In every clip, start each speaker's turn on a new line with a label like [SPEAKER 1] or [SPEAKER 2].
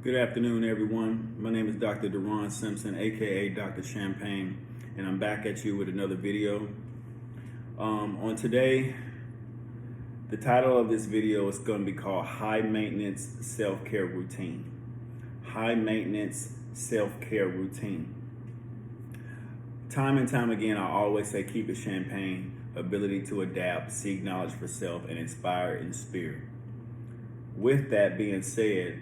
[SPEAKER 1] Good afternoon, everyone. My name is Dr. Deron Simpson, aka Dr. Champagne, and I'm back at you with another video. On today, the title of this video is going to be called High Maintenance Self-Care Routine. High Maintenance Self-Care Routine. Time and time again, I always say keep it champagne, ability to adapt, seek knowledge for self, and inspire in spirit. With that being said,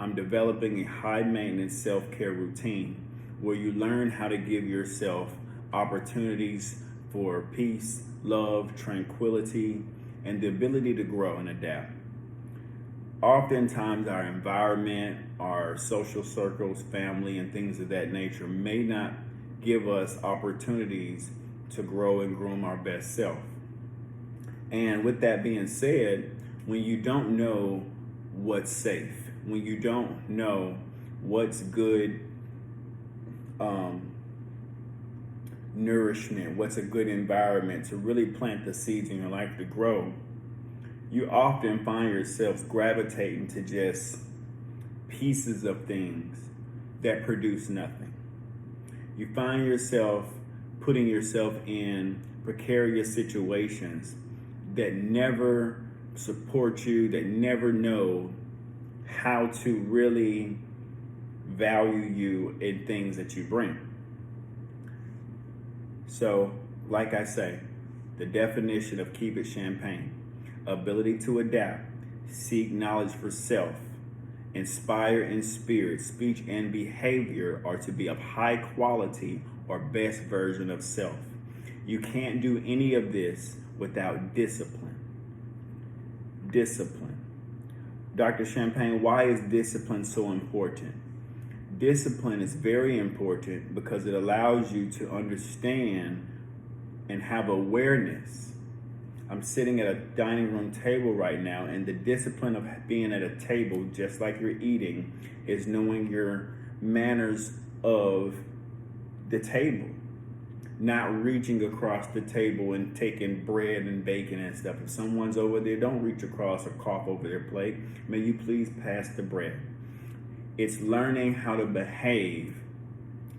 [SPEAKER 1] I'm developing a high maintenance self-care routine where you learn how to give yourself opportunities for peace, love, tranquility, and the ability to grow and adapt. Oftentimes our environment, our social circles, family, and things of that nature may not give us opportunities to grow and groom our best self. And with that being said, when you don't know what's safe, when you don't know what's good nourishment, what's a good environment to really plant the seeds in your life to grow, you often find yourselves gravitating to just pieces of things that produce nothing. You find yourself putting yourself in precarious situations that never support you, that never know how to really value you in things that you bring. So, like I say, the definition of keep it champagne: ability to adapt, seek knowledge for self, inspire in spirit, speech and behavior are to be of high quality or best version of self. You can't do any of this without discipline. Discipline. Dr. Champagne, why is discipline so important? Discipline is very important because it allows you to understand and have awareness. I'm sitting at a dining room table right now, and the discipline of being at a table, just like you're eating, is knowing your manners of the table. Not reaching across the table and taking bread and bacon and stuff. If someone's over there, don't reach across or cough over their plate. May you please pass the bread. It's learning how to behave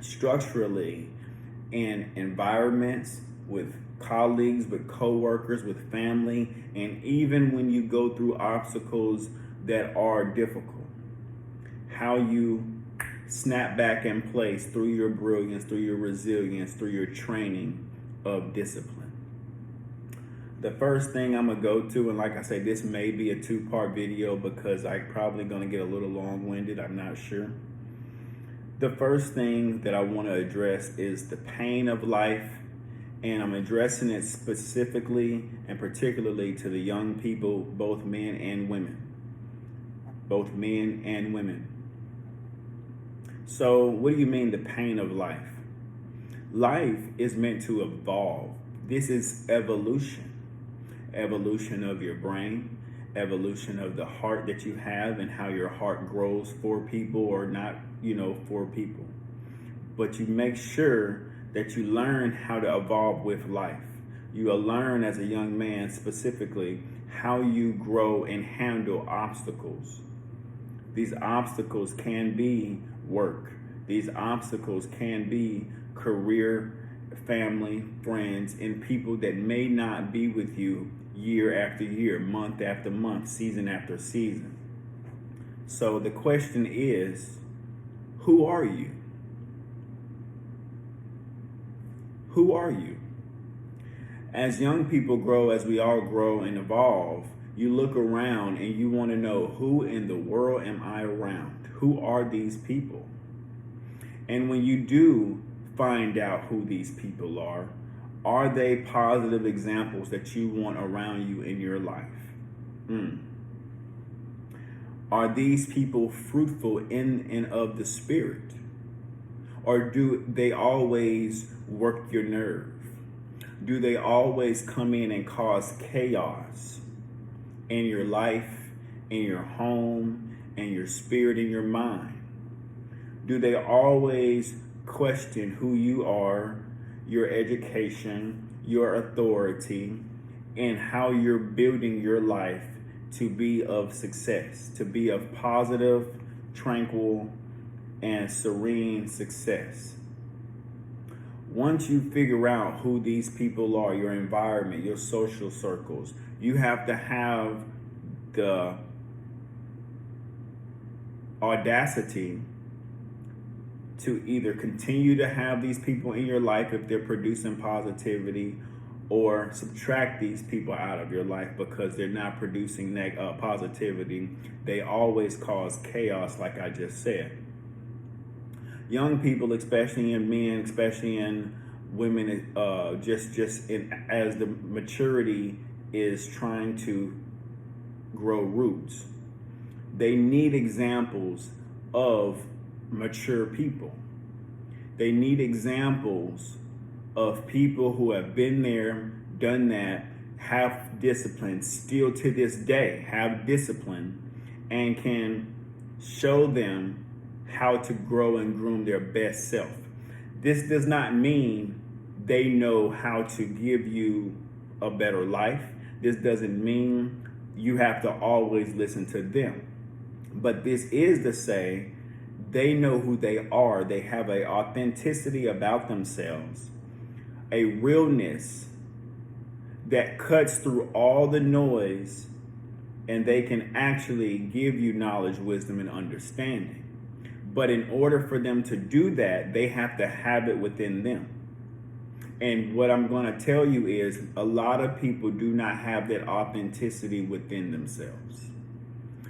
[SPEAKER 1] structurally in environments, with colleagues, with co-workers, with family, and even when you go through obstacles that are difficult. How you snap back in place through your brilliance, through your resilience, through your training of discipline. The first thing I'm gonna go to, and like I say, this may be a two-part video because I'm probably gonna get a little long-winded, I'm not sure. The first thing that I wanna address is the pain of life, and I'm addressing it specifically and particularly to the young people, both men and women. Both men and women. So what do you mean the pain of life? Life is meant to evolve. This is evolution. Evolution of your brain, evolution of the heart that you have and how your heart grows for people or not, for people. But you make sure that you learn how to evolve with life. You will learn as a young man specifically how you grow and handle obstacles. These obstacles can be work. These obstacles can be career, family, friends, and people that may not be with you year after year, month after month, season after season. So the question is, who are you? Who are you? As young people grow, as we all grow and evolve, you look around and you want to know, who in the world am I around? Who are these people? And when you do find out who these people are they positive examples that you want around you in your life? Are these people fruitful in and of the spirit? Or do they always work your nerve? Do they always come in and cause chaos in your life, in your home, in your spirit, in your mind? Do they always question who you are, your education, your authority, and how you're building your life to be of success, to be of positive tranquil, and serene success. Once you figure out who these people are, your environment, your social circles, you have to have the audacity to either continue to have these people in your life if they're producing positivity, or subtract these people out of your life because they're not producing positivity. They always cause chaos, like I just said. Young people, especially in men, especially in women, as the maturity is trying to grow roots, they need examples of mature people. They need examples of people who have been there, done that, have discipline, still to this day have discipline, and can show them how to grow and groom their best self. This does not mean they know how to give you a better life. This doesn't mean you have to always listen to them. But this is to say they know who they are. They have an authenticity about themselves, a realness that cuts through all the noise, and they can actually give you knowledge, wisdom, and understanding. But in order for them to do that, they have to have it within them. And what I'm going to tell you is a lot of people do not have that authenticity within themselves.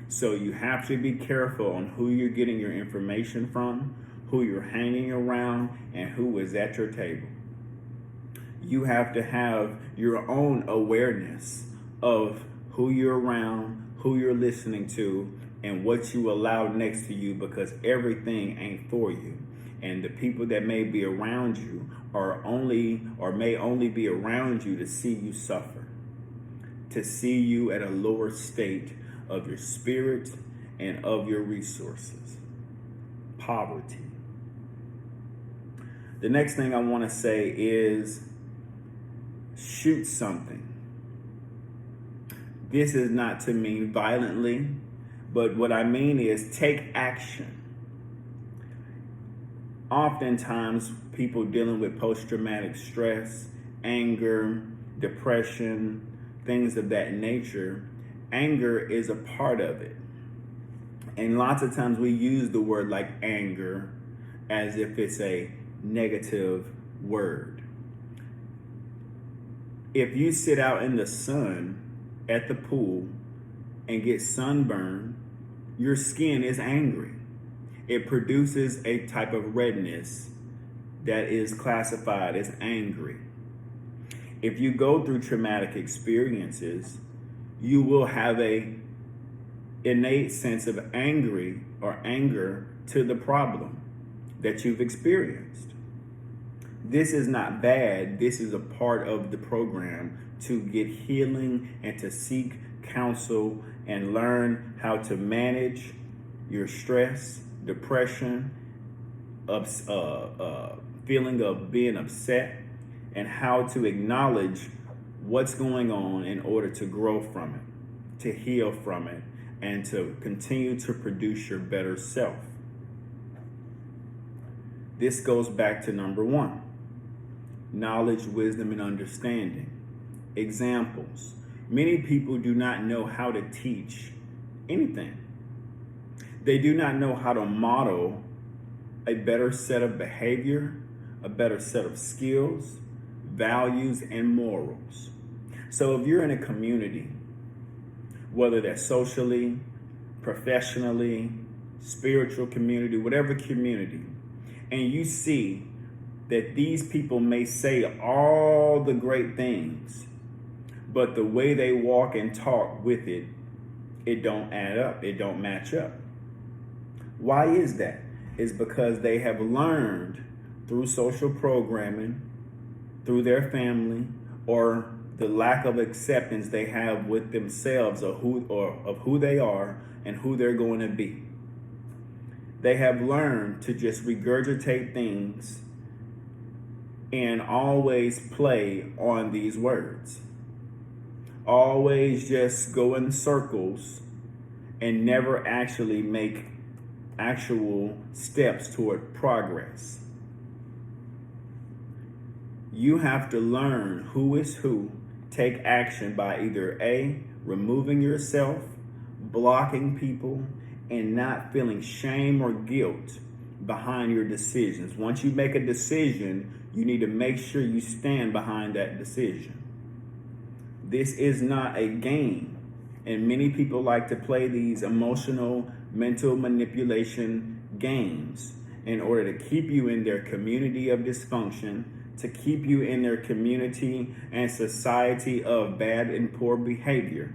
[SPEAKER 1] So you have to be careful on who you're getting your information from, who you're hanging around, and who is at your table. You have to have your own awareness of who you're around, who you're listening to, and what you allow next to you, because everything ain't for you. And the people that may be around you may only be around you to see you suffer, to see you at a lower state of your spirit and of your resources. Poverty. The next thing I want to say is shoot something. This is not to mean violently, but what I mean is take action. Oftentimes, people dealing with post-traumatic stress, anger, depression, things of that nature, anger is a part of it. And lots of times we use the word like anger as if it's a negative word. If you sit out in the sun at the pool and get sunburned, your skin is angry. It produces a type of redness that is classified as angry. If you go through traumatic experiences, you will have a innate sense of anger to the problem that you've experienced. This is not bad. This is a part of the program to get healing and to seek counsel and learn how to manage your stress, depression, feeling of being upset, and how to acknowledge what's going on in order to grow from it, to heal from it, and to continue to produce your better self. This goes back to number 1. Knowledge, wisdom, and understanding. Examples. Many people do not know how to teach anything. They do not know how to model a better set of behavior, a better set of skills, values, and morals. So if you're in a community, whether that's socially, professionally, spiritual community, whatever community, and you see that these people may say all the great things, but the way they walk and talk with it, it don't add up, it don't match up. Why is that? It's because they have learned through social programming, through their family, or the lack of acceptance they have with themselves of who they are and who they're going to be. They have learned to just regurgitate things and always play on these words. Always just go in circles and never actually make actual steps toward progress. You have to learn who is who, take action by either A, removing yourself, blocking people, and not feeling shame or guilt behind your decisions. Once you make a decision, you need to make sure you stand behind that decision. This is not a game, and many people like to play these emotional, mental manipulation games in order to keep you in their community of dysfunction, to keep you in their community and society of bad and poor behavior.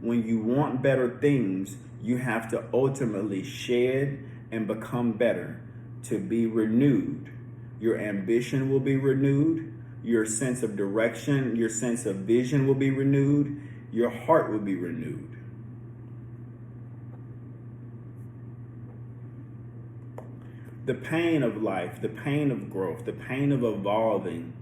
[SPEAKER 1] When you want better things, you have to ultimately shed and become better, to be renewed. Your ambition will be renewed. Your sense of direction, your sense of vision will be renewed. Your heart will be renewed. The pain of life, the pain of growth, the pain of evolving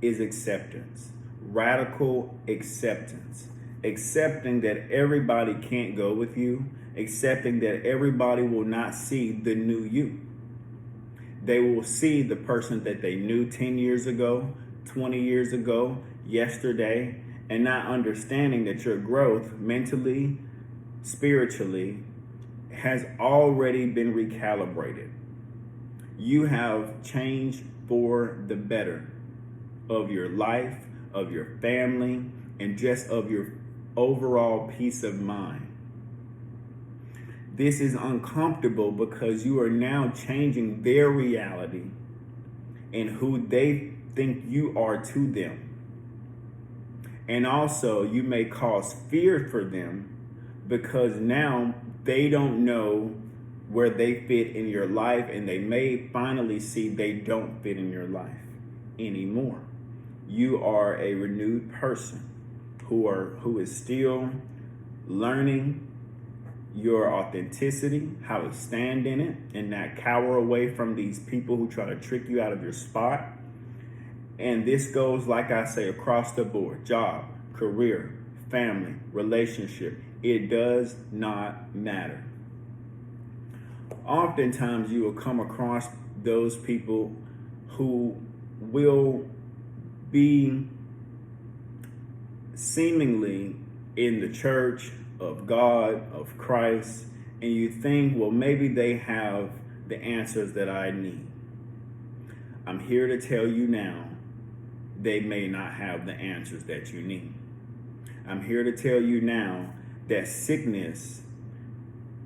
[SPEAKER 1] is acceptance. Radical acceptance. Accepting that everybody can't go with you. Accepting that everybody will not see the new you. They will see the person that they knew 10 years ago, 20 years ago, yesterday, and not understanding that your growth mentally, spiritually, has already been recalibrated. You have changed for the better of your life, of your family, and just of your overall peace of mind. This is uncomfortable because you are now changing their reality and who they think you are to them. And also, you may cause fear for them because now they don't know where they fit in your life, and they may finally see they don't fit in your life anymore. You are a renewed person who is still learning your authenticity, how to stand in it, and not cower away from these people who try to trick you out of your spot. And this goes, like I say, across the board: job, career, family, relationship. It does not matter. Oftentimes you will come across those people who will be seemingly in the church of God, of Christ, and you think, well, maybe they have the answers that I need. I'm here to tell you now, they may not have the answers that you need. I'm here to tell you now that sickness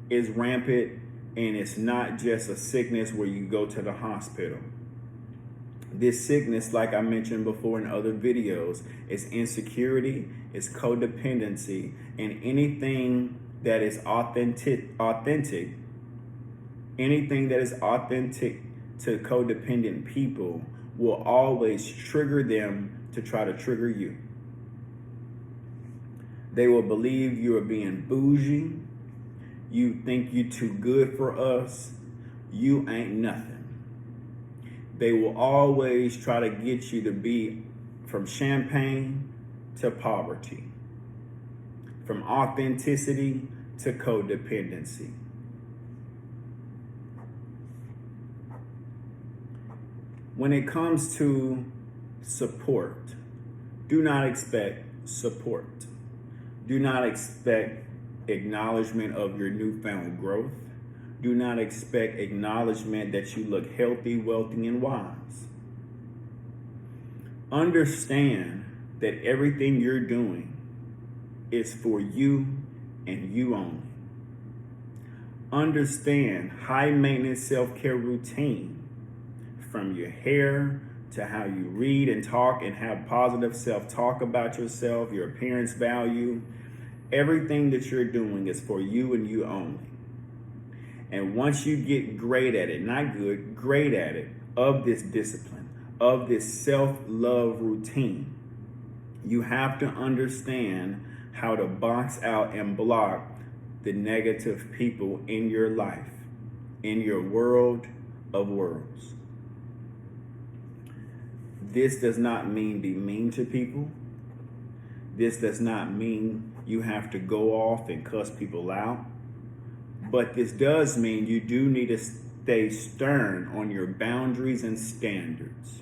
[SPEAKER 1] is rampant, and it's not just a sickness where you go to the hospital. This sickness, like I mentioned before in other videos, is insecurity, is codependency, and anything that is authentic, anything that is authentic to codependent people will always trigger them to try to trigger you. They will believe you are being bougie. You think you're too good for us. You ain't nothing. They will always try to get you to be from champagne to poverty, from authenticity to codependency. When it comes to support, do not expect support. Do not expect acknowledgement of your newfound growth. Do not expect acknowledgement that you look healthy, wealthy, and wise. Understand that everything you're doing is for you and you only. Understand high maintenance self-care routine, from your hair to how you read and talk and have positive self-talk about yourself, your appearance value. Everything that you're doing is for you and you only. And once you get great at it, not good, great at it, of this discipline, of this self-love routine, you have to understand how to box out and block the negative people in your life, in your world of worlds. This does not mean be mean to people. This does not mean you have to go off and cuss people out. But this does mean you do need to stay stern on your boundaries and standards.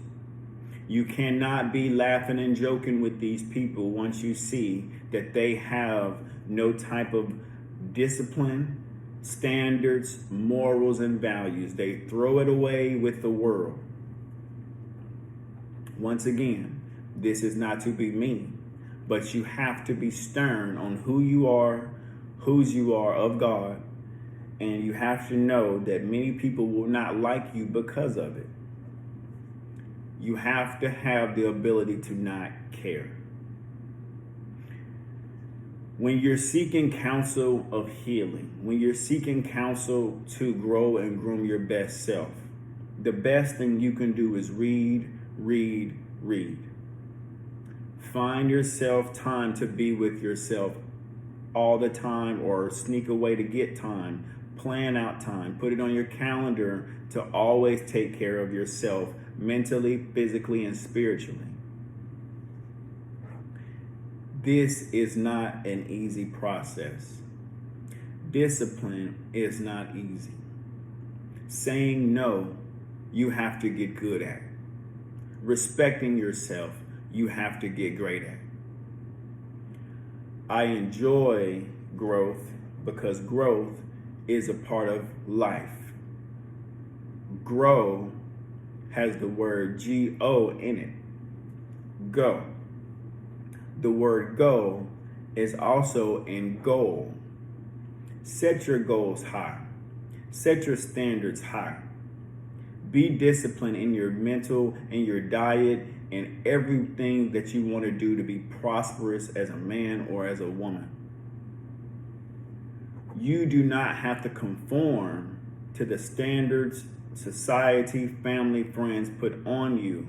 [SPEAKER 1] You cannot be laughing and joking with these people once you see that they have no type of discipline, standards, morals, and values. They throw it away with the world. Once again, this is not to be mean, but you have to be stern on who you are, whose you are of God, and you have to know that many people will not like you because of it. You have to have the ability to not care. When you're seeking counsel of healing, when you're seeking counsel to grow and groom your best self, the best thing you can do is read. Find yourself time to be with yourself all the time, or sneak away to get time. Plan out time. Put it on your calendar to always take care of yourself mentally, physically, and spiritually. This is not an easy process. Discipline is not easy. Saying no, you have to get good at. Respecting yourself, you have to get great at. I enjoy growth because growth is a part of life. Grow has the word G-O in it. Go. The word go is also in goal. Set your goals high. Set your standards high. Be disciplined in your mental and your diet and everything that you want to do to be prosperous as a man or as a woman. You do not have to conform to the standards society, family, friends put on you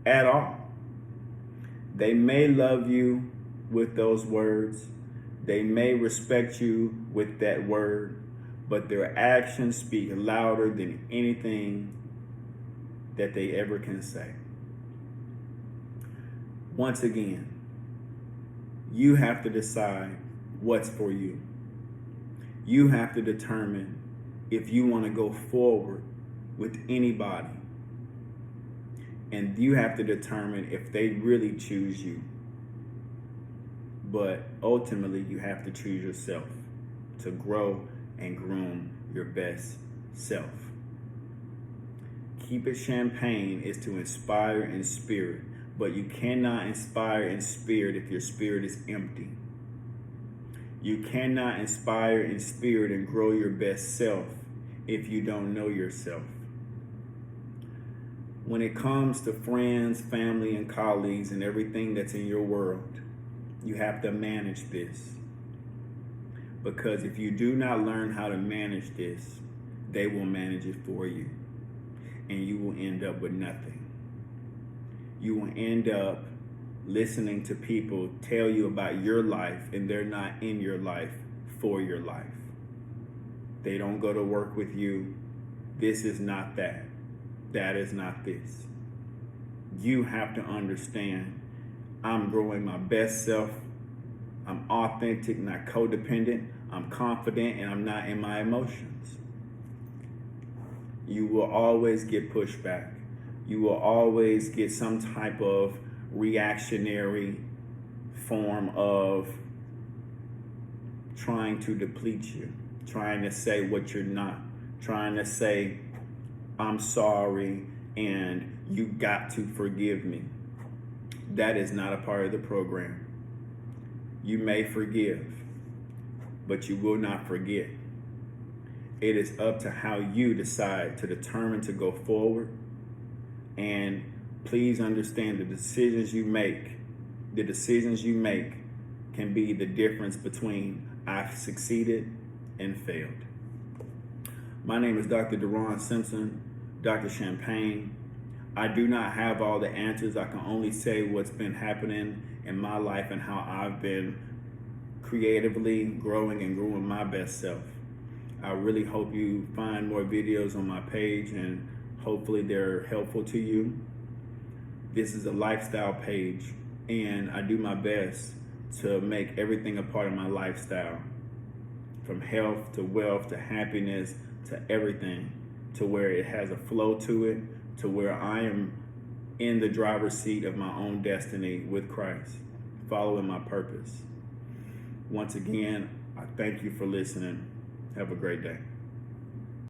[SPEAKER 1] at all. They may love you with those words. They may respect you with that word, but their actions speak louder than anything that they ever can say. Once again, you have to decide what's for you. You have to determine if you want to go forward with anybody. And you have to determine if they really choose you. But ultimately, you have to choose yourself to grow and groom your best self. Keep It Champagne is to inspire in spirit, but you cannot inspire in spirit if your spirit is empty. You cannot inspire in spirit and grow your best self if you don't know yourself. When it comes to friends, family, and colleagues and everything that's in your world, you have to manage this. Because if you do not learn how to manage this, they will manage it for you. And you will end up with nothing. You will end up listening to people tell you about your life, and they're not in your life for your life. They don't go to work with you. This is not that. That is not this. You have to understand, I'm growing my best self. I'm authentic, not codependent. I'm confident, and I'm not in my emotions. You will always get pushback. You will always get some type of reactionary form of trying to deplete you, trying to say what you're not, trying to say, I'm sorry and you got to forgive me. That is not a part of the program. You may forgive, but you will not forget. It is up to how you decide to determine to go forward. And please understand the decisions you make can be the difference between I've succeeded and failed. My name is Dr. Deron Simpson, Dr. Champagne. I do not have all the answers. I can only say what's been happening in my life and how I've been creatively growing and growing my best self. I really hope you find more videos on my page and hopefully they're helpful to you. This is a lifestyle page and I do my best to make everything a part of my lifestyle. from health to wealth to happiness to everything, to where it has a flow to it, to where I am in the driver's seat of my own destiny with Christ, following my purpose. Once again, I thank you for listening. Have a great day.